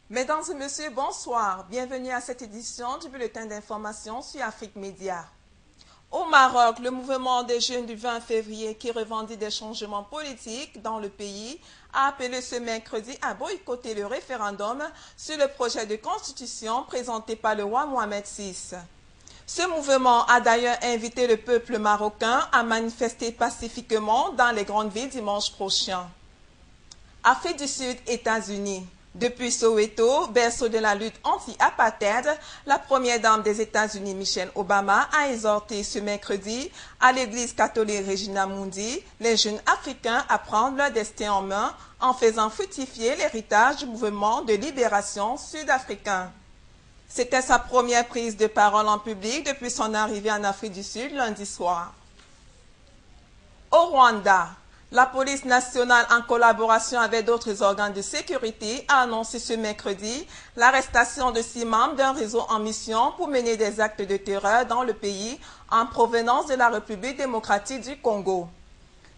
Mesdames et messieurs, bonsoir. Bienvenue à cette édition du bulletin d'information sur Afrique Média. Au Maroc, le mouvement des jeunes du 20 février qui revendique des changements politiques dans le pays a appelé ce mercredi à boycotter le référendum sur le projet de constitution présenté par le roi Mohamed VI. Ce mouvement a d'ailleurs invité le peuple marocain à manifester pacifiquement dans les grandes villes dimanche prochain. Afrique du Sud, États-Unis. Depuis Soweto, berceau de la lutte anti-apartheid, la première dame des États-Unis, Michelle Obama, a exhorté ce mercredi à l'église catholique Regina Mundi les jeunes Africains à prendre leur destin en main en faisant fructifier l'héritage du mouvement de libération sud-africain. C'était sa première prise de parole en public depuis son arrivée en Afrique du Sud lundi soir. Au Rwanda, la police nationale, en collaboration avec d'autres organes de sécurité, a annoncé ce mercredi l'arrestation de 6 membres d'un réseau en mission pour mener des actes de terreur dans le pays en provenance de la République démocratique du Congo.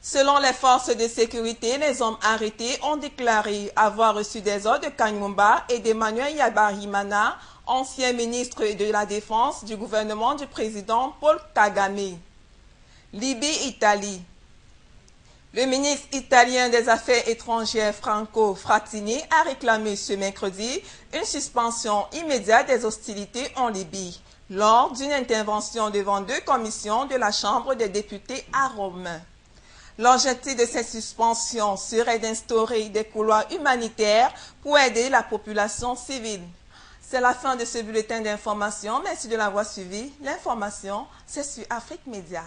Selon les forces de sécurité, les hommes arrêtés ont déclaré avoir reçu des ordres de Kanyumba et d'Emmanuel Yabarimana, ancien ministre de la Défense du gouvernement du président Paul Kagame. Libye-Italie. Le ministre italien des Affaires étrangères Franco Frattini a réclamé ce mercredi une suspension immédiate des hostilités en Libye lors d'une intervention devant 2 commissions de la Chambre des députés à Rome. L'objectif de cette suspension serait d'instaurer des couloirs humanitaires pour aider la population civile. C'est la fin de ce bulletin d'information. Merci de l'avoir suivi. L'information, c'est sur Afrique Média.